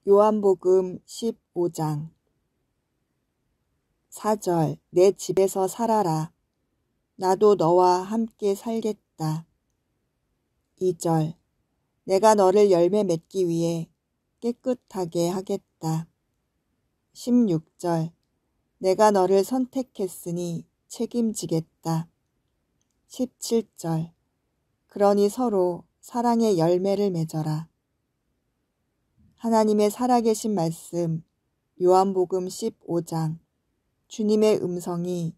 요한복음 15장 4절 내 집에서 살아라. 나도 너와 함께 살겠다. 2절 내가 너를 열매 맺기 위해 깨끗하게 하겠다. 16절 내가 너를 선택했으니 책임지겠다. 17절 그러니 서로 사랑의 열매를 맺어라. 하나님의 살아계신 말씀 요한복음 15장 주님의 음성이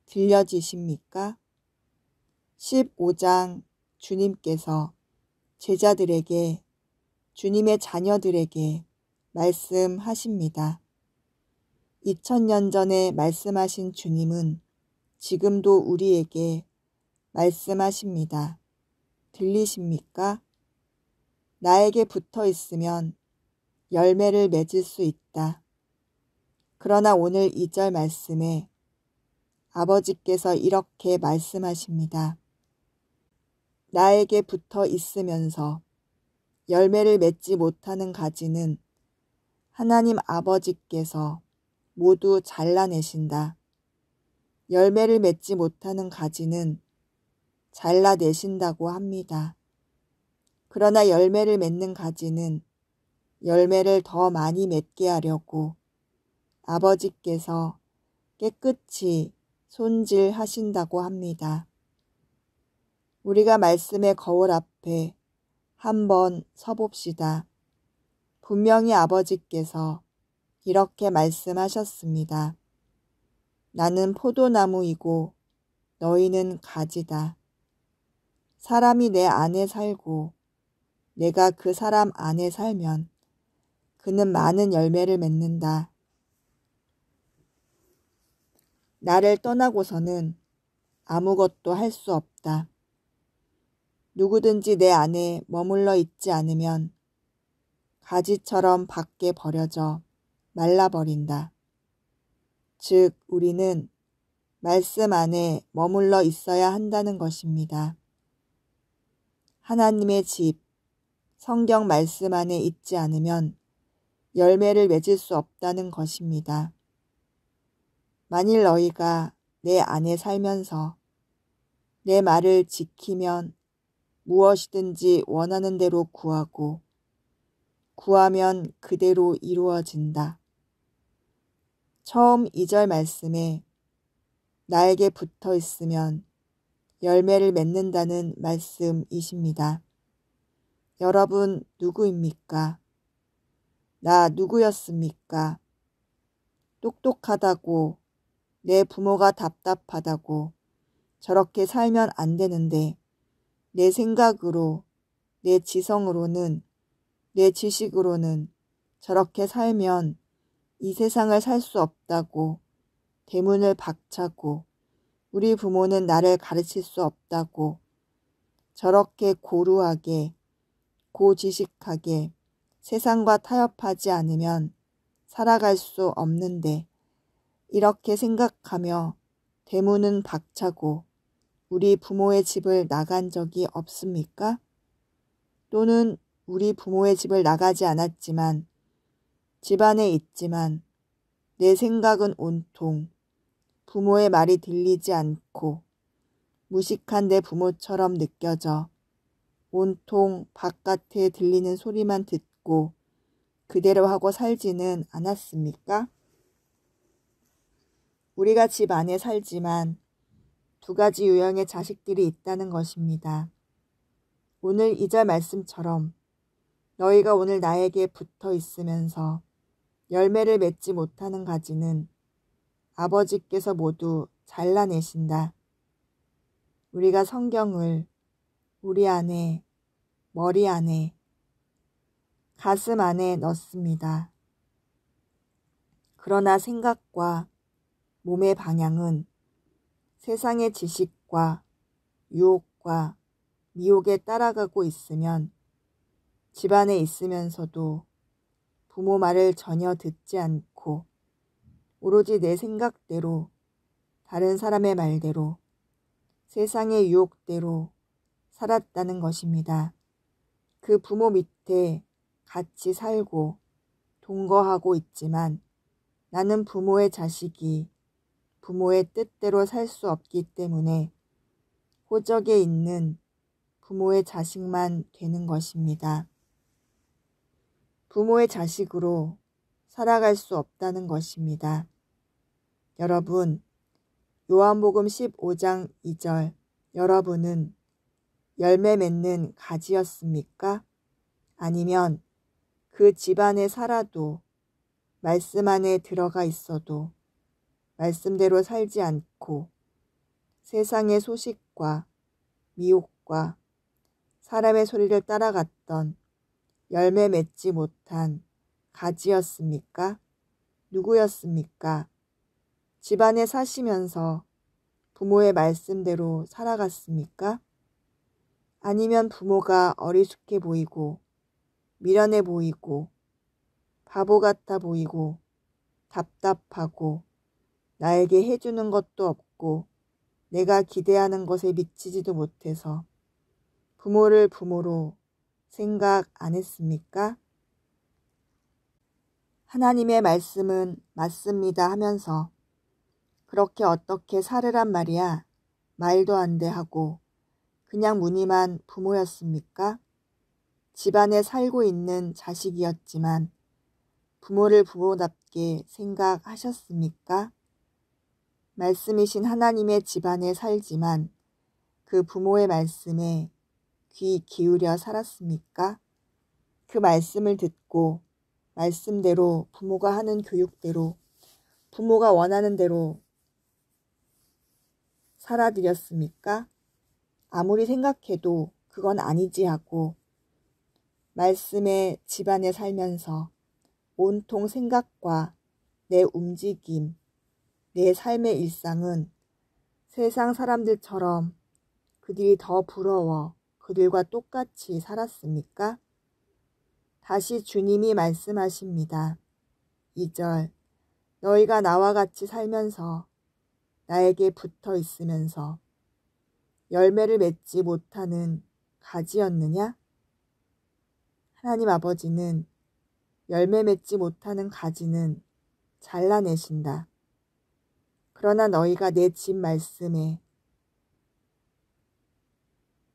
들려지십니까? 15장 주님께서 제자들에게 주님의 자녀들에게 말씀하십니다. 2000년 전에 말씀하신 주님은 지금도 우리에게 말씀하십니다. 들리십니까? 나에게 붙어 있으면 열매를 맺을 수 있다. 그러나 오늘 2절 말씀에 아버지께서 이렇게 말씀하십니다. 나에게 붙어 있으면서 열매를 맺지 못하는 가지는 하나님 아버지께서 모두 잘라내신다. 열매를 맺지 못하는 가지는 잘라내신다고 합니다. 그러나 열매를 맺는 가지는 열매를 더 많이 맺게 하려고 아버지께서 깨끗이 손질하신다고 합니다. 우리가 말씀의 거울 앞에 한번 서봅시다. 분명히 아버지께서 이렇게 말씀하셨습니다. 나는 포도나무이고 너희는 가지다. 사람이 내 안에 살고 내가 그 사람 안에 살면 그는 많은 열매를 맺는다. 나를 떠나고서는 아무것도 할 수 없다. 누구든지 내 안에 머물러 있지 않으면 가지처럼 밖에 버려져 말라버린다. 즉, 우리는 말씀 안에 머물러 있어야 한다는 것입니다. 하나님의 집, 성경 말씀 안에 있지 않으면 열매를 맺을 수 없다는 것입니다. 만일 너희가 내 안에 살면서 내 말을 지키면 무엇이든지 원하는 대로 구하고 구하면 그대로 이루어진다. 처음 2절 말씀에 나에게 붙어 있으면 열매를 맺는다는 말씀이십니다. 여러분 누구입니까? 나 누구였습니까? 똑똑하다고 내 부모가 답답하다고 저렇게 살면 안 되는데 내 생각으로 내 지성으로는 내 지식으로는 저렇게 살면 이 세상을 살 수 없다고 대문을 박차고 우리 부모는 나를 가르칠 수 없다고 저렇게 고루하게 고지식하게 세상과 타협하지 않으면 살아갈 수 없는데 이렇게 생각하며 대문은 박차고 우리 부모의 집을 나간 적이 없습니까? 또는 우리 부모의 집을 나가지 않았지만 집안에 있지만 내 생각은 온통 부모의 말이 들리지 않고 무식한 내 부모처럼 느껴져 온통 바깥에 들리는 소리만 듣고 그대로 하고 살지는 않았습니까? 우리가 집 안에 살지만 두 가지 유형의 자식들이 있다는 것입니다. 오늘 2절 말씀처럼 너희가 오늘 나에게 붙어 있으면서 열매를 맺지 못하는 가지는 아버지께서 모두 잘라내신다. 우리가 성경을 우리 안에, 머리 안에, 가슴 안에 넣습니다. 그러나 생각과 몸의 방향은 세상의 지식과 유혹과 미혹에 따라가고 있으면 집안에 있으면서도 부모 말을 전혀 듣지 않고 오로지 내 생각대로 다른 사람의 말대로 세상의 유혹대로 살았다는 것입니다. 그 부모 밑에 같이 살고 동거하고 있지만 나는 부모의 자식이 부모의 뜻대로 살 수 없기 때문에 호적에 있는 부모의 자식만 되는 것입니다. 부모의 자식으로 살아갈 수 없다는 것입니다. 여러분, 요한복음 15장 2절, 여러분은 열매 맺는 가지였습니까? 아니면 그 집안에 살아도 말씀 안에 들어가 있어도 말씀대로 살지 않고 세상의 소식과 미혹과 사람의 소리를 따라갔던 열매 맺지 못한 가지였습니까? 누구였습니까? 집안에 사시면서 부모의 말씀대로 살아갔습니까? 아니면 부모가 어리숙해 보이고 미련해 보이고 바보 같아 보이고 답답하고 나에게 해주는 것도 없고 내가 기대하는 것에 미치지도 못해서 부모를 부모로 생각 안 했습니까? 하나님의 말씀은 맞습니다 하면서 그렇게 어떻게 살으란 말이야? 말도 안 돼 하고 그냥 무늬만 부모였습니까? 집안에 살고 있는 자식이었지만 부모를 부모답게 생각하셨습니까? 말씀이신 하나님의 집안에 살지만 그 부모의 말씀에 귀 기울여 살았습니까? 그 말씀을 듣고 말씀대로 부모가 하는 교육대로 부모가 원하는 대로 살아드렸습니까? 아무리 생각해도 그건 아니지 하고 말씀의 집안에 살면서 온통 생각과 내 움직임, 내 삶의 일상은 세상 사람들처럼 그들이 더 부러워 그들과 똑같이 살았습니까? 다시 주님이 말씀하십니다. 2절, 너희가 나와 같이 살면서 나에게 붙어 있으면서 열매를 맺지 못하는 가지였느냐? 하나님 아버지는 열매 맺지 못하는 가지는 잘라내신다. 그러나 너희가 내 집 말씀에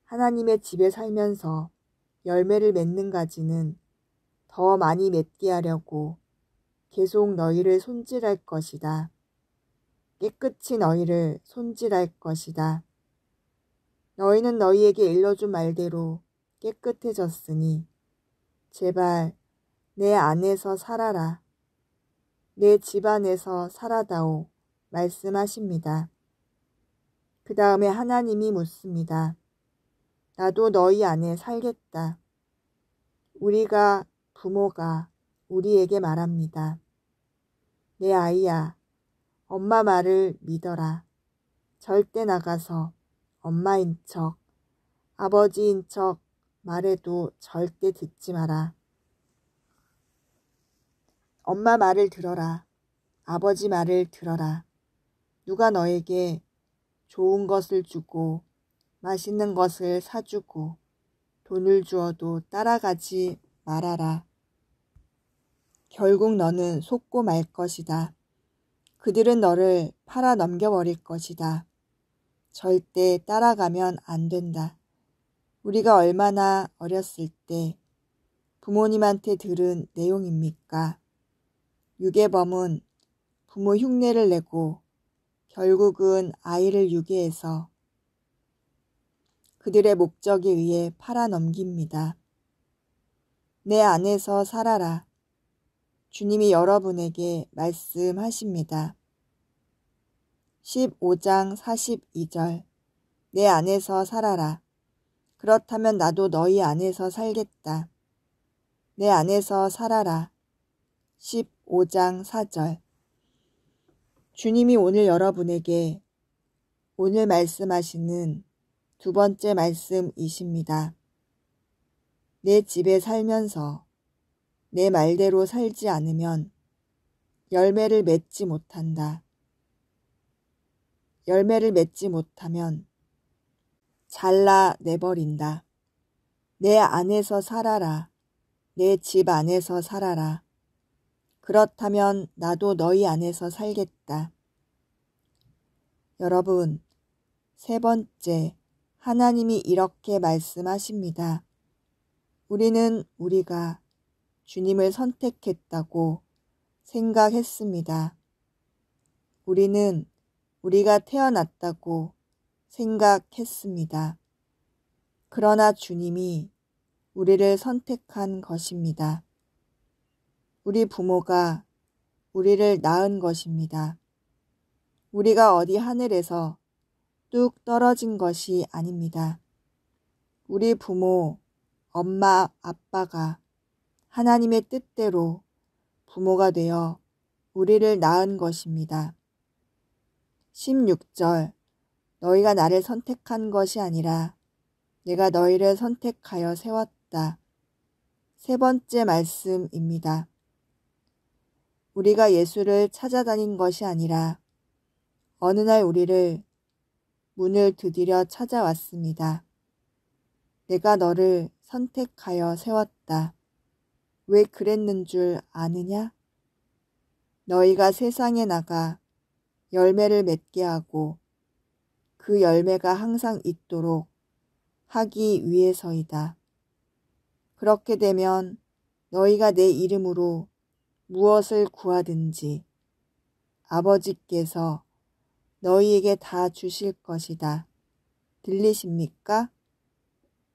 하나님의 집에 살면서 열매를 맺는 가지는 더 많이 맺게 하려고 계속 너희를 손질할 것이다. 깨끗이 너희를 손질할 것이다. 너희는 너희에게 일러준 말대로 깨끗해졌으니 제발 내 안에서 살아라. 내 집 안에서 살아다오 말씀하십니다. 그 다음에 하나님이 묻습니다. 나도 너희 안에 살겠다. 우리가 부모가 우리에게 말합니다. 내 아이야, 엄마 말을 믿어라. 절대 나가서 엄마인 척, 아버지인 척 말해도 절대 듣지 마라. 엄마 말을 들어라. 아버지 말을 들어라. 누가 너에게 좋은 것을 주고 맛있는 것을 사주고 돈을 주어도 따라가지 말아라. 결국 너는 속고 말 것이다. 그들은 너를 팔아 넘겨버릴 것이다. 절대 따라가면 안 된다. 우리가 얼마나 어렸을 때 부모님한테 들은 내용입니까? 유괴범은 부모 흉내를 내고 결국은 아이를 유괴해서 그들의 목적에 의해 팔아넘깁니다. 내 안에서 살아라. 주님이 여러분에게 말씀하십니다. 15장 42절 내 안에서 살아라. 그렇다면 나도 너희 안에서 살겠다. 내 안에서 살아라. 15장 4절 주님이 오늘 여러분에게 오늘 말씀하시는 두 번째 말씀이십니다. 내 집에 살면서 내 말대로 살지 않으면 열매를 맺지 못한다. 열매를 맺지 못하면 잘라내버린다. 내 안에서 살아라. 내 집 안에서 살아라. 그렇다면 나도 너희 안에서 살겠다. 여러분, 세 번째, 하나님이 이렇게 말씀하십니다. 우리는 우리가 주님을 선택했다고 생각했습니다. 우리는 우리가 태어났다고 생각했습니다. 그러나 주님이 우리를 선택한 것입니다. 우리 부모가 우리를 낳은 것입니다. 우리가 어디 하늘에서 뚝 떨어진 것이 아닙니다. 우리 부모, 엄마, 아빠가 하나님의 뜻대로 부모가 되어 우리를 낳은 것입니다. 16절, 너희가 나를 선택한 것이 아니라 내가 너희를 선택하여 세웠다. 세 번째 말씀입니다. 우리가 예수를 찾아다닌 것이 아니라 어느 날 우리를 문을 두드려 찾아왔습니다. 내가 너를 선택하여 세웠다. 왜 그랬는 줄 아느냐? 너희가 세상에 나가 열매를 맺게 하고 그 열매가 항상 있도록 하기 위해서이다. 그렇게 되면 너희가 내 이름으로 무엇을 구하든지 아버지께서 너희에게 다 주실 것이다. 들리십니까?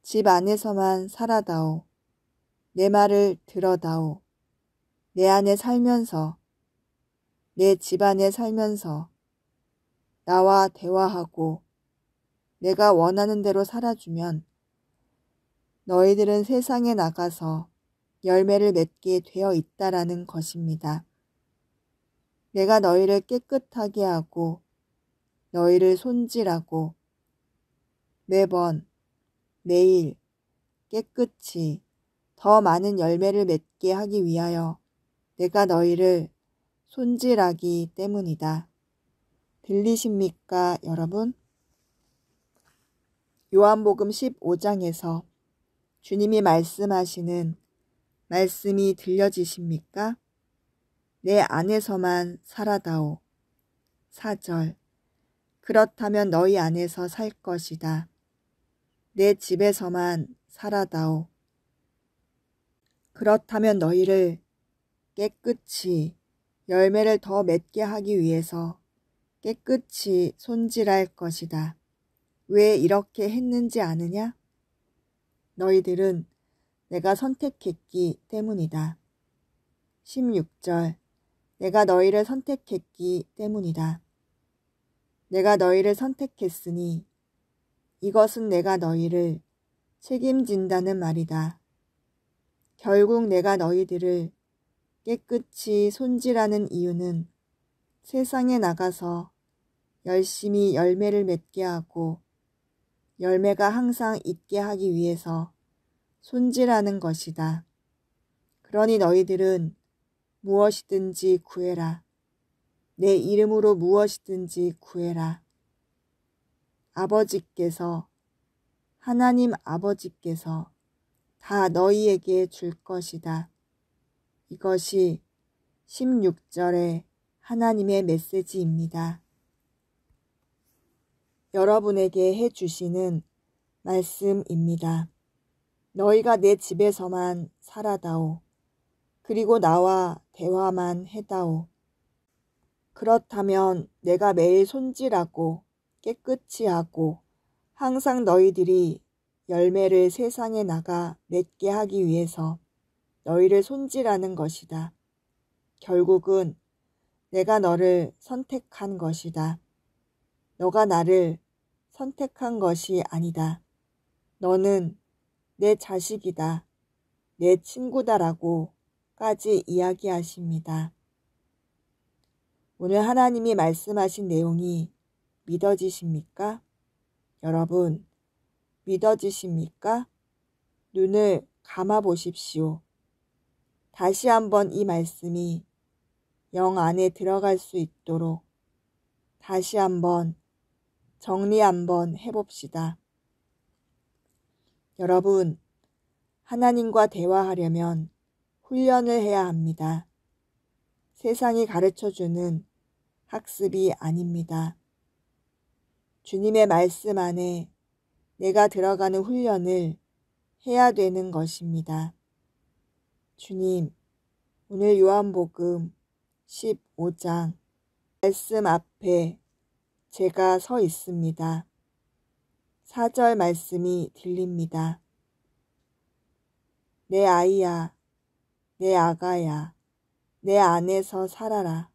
집 안에서만 살아다오. 내 말을 들어다오. 내 안에 살면서, 내 집안에 살면서 나와 대화하고 내가 원하는 대로 살아주면 너희들은 세상에 나가서 열매를 맺게 되어 있다라는 것입니다. 내가 너희를 깨끗하게 하고 너희를 손질하고 매번 매일 깨끗이 더 많은 열매를 맺게 하기 위하여 내가 너희를 손질하기 때문이다. 들리십니까, 여러분? 요한복음 15장에서 주님이 말씀하시는 말씀이 들려지십니까? 내 안에서만 살아다오. 4절, 그렇다면 너희 안에서 살 것이다. 내 집에서만 살아다오. 그렇다면 너희를 깨끗이 열매를 더 맺게 하기 위해서 깨끗이 손질할 것이다. 왜 이렇게 했는지 아느냐? 너희들은 내가 선택했기 때문이다. 16절, 내가 너희를 선택했기 때문이다. 내가 너희를 선택했으니 이것은 내가 너희를 책임진다는 말이다. 결국 내가 너희들을 깨끗이 손질하는 이유는 세상에 나가서 열심히 열매를 맺게 하고 열매가 항상 있게 하기 위해서 손질하는 것이다. 그러니 너희들은 무엇이든지 구해라. 내 이름으로 무엇이든지 구해라. 아버지께서, 하나님 아버지께서 다 너희에게 줄 것이다. 이것이 16절의 하나님의 메시지입니다. 여러분에게 해주시는 말씀입니다. 너희가 내 집에서만 살아다오. 그리고 나와 대화만 해다오. 그렇다면 내가 매일 손질하고 깨끗이 하고 항상 너희들이 열매를 세상에 나가 맺게 하기 위해서 너희를 손질하는 것이다. 결국은 내가 너를 선택한 것이다. 너가 나를 선택한 것이 아니다. 너는 내 자식이다. 내 친구다라고까지 이야기하십니다. 오늘 하나님이 말씀하신 내용이 믿어지십니까? 여러분, 믿어지십니까? 눈을 감아 보십시오. 다시 한번 이 말씀이 영 안에 들어갈 수 있도록 다시 한번 정리 한번 해봅시다. 여러분, 하나님과 대화하려면 훈련을 해야 합니다. 세상이 가르쳐주는 학습이 아닙니다. 주님의 말씀 안에 내가 들어가는 훈련을 해야 되는 것입니다. 주님, 오늘 요한복음 15장 말씀 앞에 제가 서 있습니다. 4절 말씀이 들립니다. 내 아이야, 내 아가야, 내 안에서 살아라.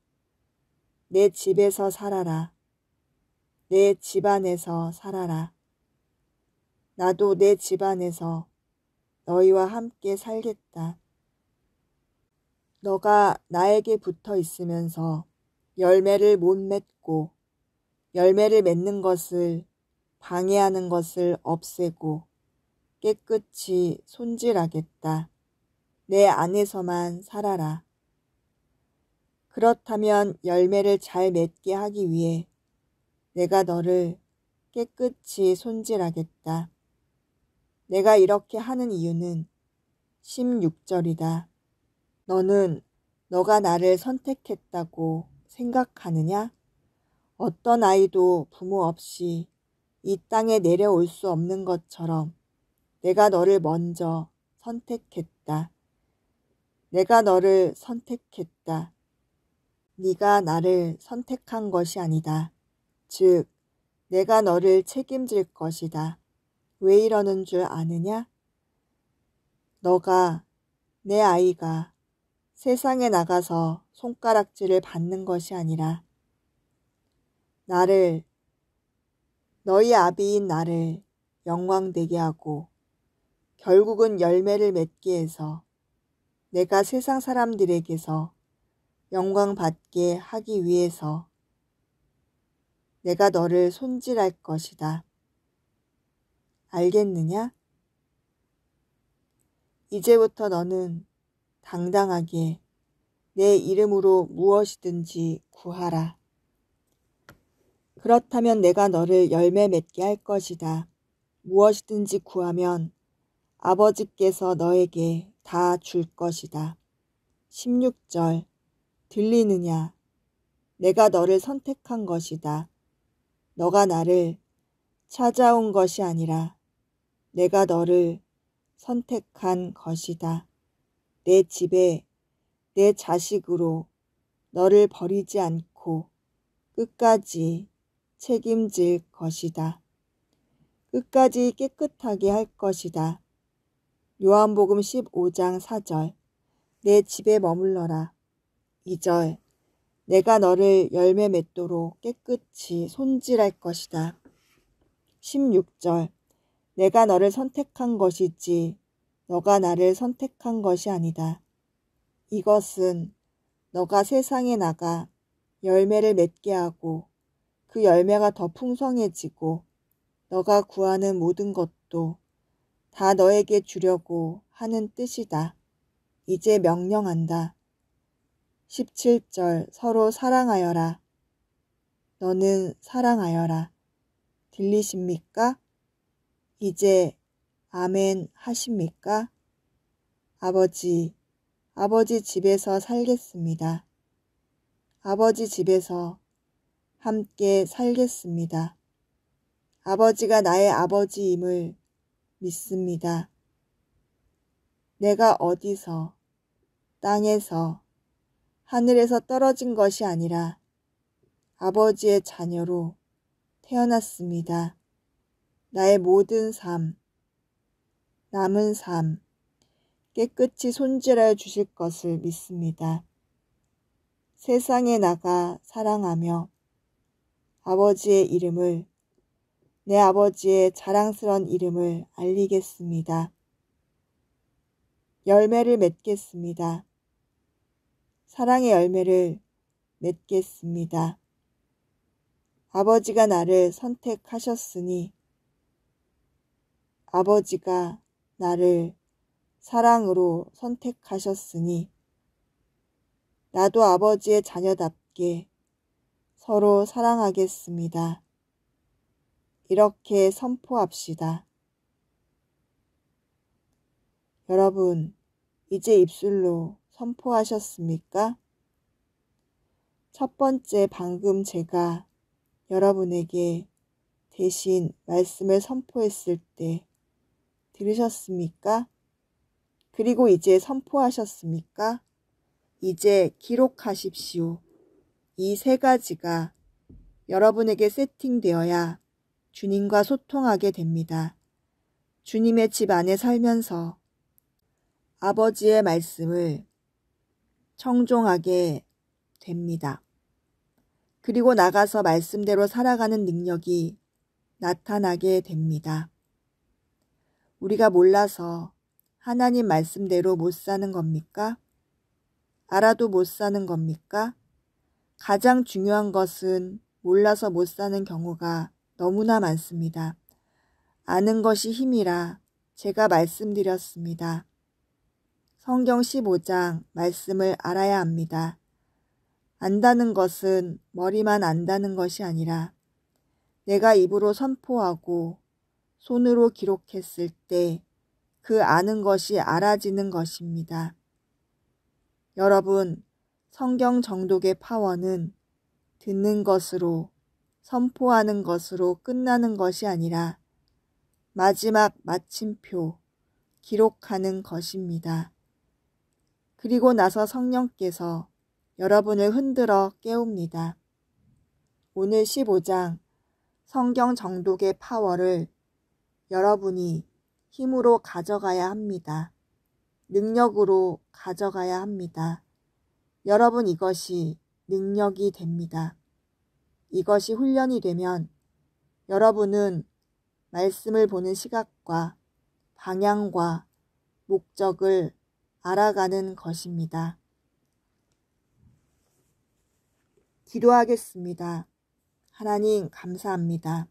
내 집에서 살아라. 내 집안에서 살아라. 나도 내 집안에서 너희와 함께 살겠다. 너가 나에게 붙어 있으면서 열매를 못 맺고 열매를 맺는 것을 방해하는 것을 없애고 깨끗이 손질하겠다. 내 안에서만 살아라. 그렇다면 열매를 잘 맺게 하기 위해 내가 너를 깨끗이 손질하겠다. 내가 이렇게 하는 이유는 16절이다. 너는 너가 나를 선택했다고 생각하느냐? 어떤 아이도 부모 없이 이 땅에 내려올 수 없는 것처럼 내가 너를 먼저 선택했다. 내가 너를 선택했다. 네가 나를 선택한 것이 아니다. 즉, 내가 너를 책임질 것이다. 왜 이러는 줄 아느냐? 너가, 내 아이가 세상에 나가서 손가락질을 받는 것이 아니라 나를, 너희 아비인 나를 영광되게 하고 결국은 열매를 맺게 해서 내가 세상 사람들에게서 영광 받게 하기 위해서 내가 너를 손질할 것이다. 알겠느냐? 이제부터 너는 당당하게 내 이름으로 무엇이든지 구하라. 그렇다면 내가 너를 열매 맺게 할 것이다. 무엇이든지 구하면 아버지께서 너에게 다 줄 것이다. 16절 들리느냐? 내가 너를 선택한 것이다. 너가 나를 찾아온 것이 아니라 내가 너를 선택한 것이다. 내 집에 내 자식으로 너를 버리지 않고 끝까지 책임질 것이다. 끝까지 깨끗하게 할 것이다. 요한복음 15장 4절 내 집에 머물러라. 2절 내가 너를 열매 맺도록 깨끗이 손질할 것이다. 16절 내가 너를 선택한 것이지 너가 나를 선택한 것이 아니다. 이것은 너가 세상에 나가 열매를 맺게 하고 그 열매가 더 풍성해지고 너가 구하는 모든 것도 다 너에게 주려고 하는 뜻이다. 이제 명령한다. 17절 서로 사랑하여라. 너는 사랑하여라. 들리십니까? 이제 아멘 하십니까? 아버지 집에서 살겠습니다. 아버지 집에서 함께 살겠습니다. 아버지가 나의 아버지임을 믿습니다. 내가 어디서, 땅에서, 하늘에서 떨어진 것이 아니라 아버지의 자녀로 태어났습니다. 나의 모든 삶, 남은 삶, 깨끗이 손질하여 주실 것을 믿습니다. 세상에 나가 사랑하며 아버지의 이름을, 내 아버지의 자랑스러운 이름을 알리겠습니다. 열매를 맺겠습니다. 사랑의 열매를 맺겠습니다. 아버지가 나를 선택하셨으니 아버지가 나를 사랑으로 선택하셨으니 나도 아버지의 자녀답게 서로 사랑하겠습니다. 이렇게 선포합시다. 여러분, 이제 입술로 선포하셨습니까? 첫 번째 방금 제가 여러분에게 대신 말씀을 선포했을 때 들으셨습니까? 그리고 이제 선포하셨습니까? 이제 기록하십시오. 이 세 가지가 여러분에게 세팅되어야 주님과 소통하게 됩니다. 주님의 집 안에 살면서 아버지의 말씀을 청종하게 됩니다. 그리고 나가서 말씀대로 살아가는 능력이 나타나게 됩니다. 우리가 몰라서 하나님 말씀대로 못 사는 겁니까? 알아도 못 사는 겁니까? 가장 중요한 것은 몰라서 못 사는 경우가 너무나 많습니다. 아는 것이 힘이라 제가 말씀드렸습니다. 성경 15장 말씀을 알아야 합니다. 안다는 것은 머리만 안다는 것이 아니라 내가 입으로 선포하고 손으로 기록했을 때 그 아는 것이 알아지는 것입니다. 여러분, 성경 정독의 파워는 듣는 것으로, 선포하는 것으로 끝나는 것이 아니라 마지막 마침표, 기록하는 것입니다. 그리고 나서 성령께서 여러분을 흔들어 깨웁니다. 오늘 15장 성경 정독의 파워를 여러분이 힘으로 가져가야 합니다. 능력으로 가져가야 합니다. 여러분, 이것이 능력이 됩니다. 이것이 훈련이 되면 여러분은 말씀을 보는 시각과 방향과 목적을 알아가는 것입니다. 기도하겠습니다. 하나님 감사합니다.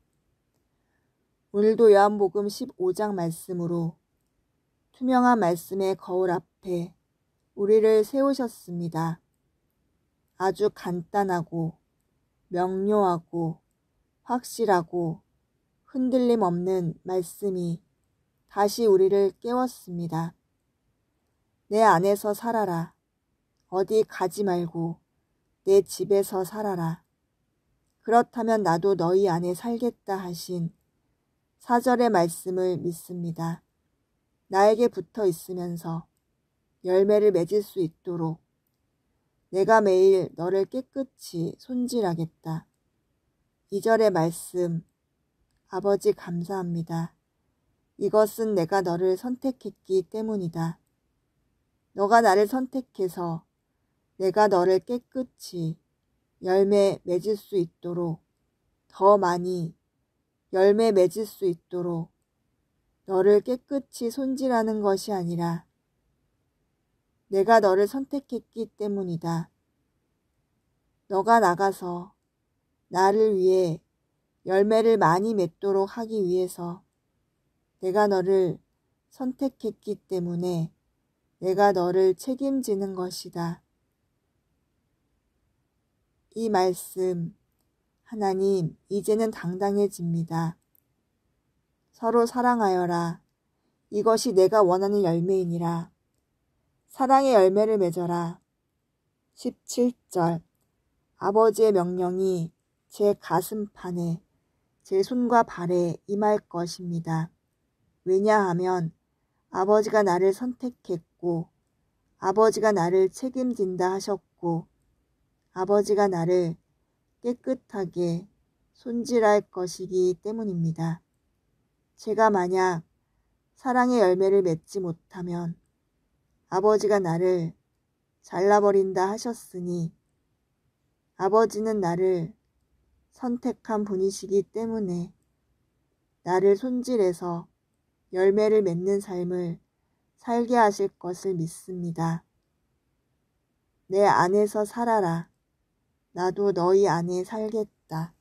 오늘도 요한복음 15장 말씀으로 투명한 말씀의 거울 앞에 우리를 세우셨습니다. 아주 간단하고 명료하고 확실하고 흔들림 없는 말씀이 다시 우리를 깨웠습니다. 내 안에서 살아라. 어디 가지 말고 내 집에서 살아라. 그렇다면 나도 너희 안에 살겠다 하신 4절의 말씀을 믿습니다. 나에게 붙어 있으면서 열매를 맺을 수 있도록 내가 매일 너를 깨끗이 손질하겠다. 2절의 말씀, 아버지 감사합니다. 이것은 내가 너를 선택했기 때문이다. 너가 나를 선택해서 내가 너를 깨끗이 열매 맺을 수 있도록 더 많이 열매 맺을 수 있도록 너를 깨끗이 손질하는 것이 아니라 내가 너를 선택했기 때문이다. 너가 나가서 나를 위해 열매를 많이 맺도록 하기 위해서 내가 너를 선택했기 때문에 내가 너를 책임지는 것이다. 이 말씀, 하나님, 이제는 당당해집니다. 서로 사랑하여라. 이것이 내가 원하는 열매이니라. 사랑의 열매를 맺어라. 17절, 아버지의 명령이 제 가슴판에, 제 손과 발에 임할 것입니다. 왜냐하면 아버지가 나를 선택했고 아버지가 나를 책임진다 하셨고 아버지가 나를 깨끗하게 손질할 것이기 때문입니다. 제가 만약 사랑의 열매를 맺지 못하면 아버지가 나를 잘라버린다 하셨으니 아버지는 나를 선택한 분이시기 때문에 나를 손질해서 열매를 맺는 삶을 살게 하실 것을 믿습니다. 내 안에서 살아라. 나도 너희 안에 살겠다.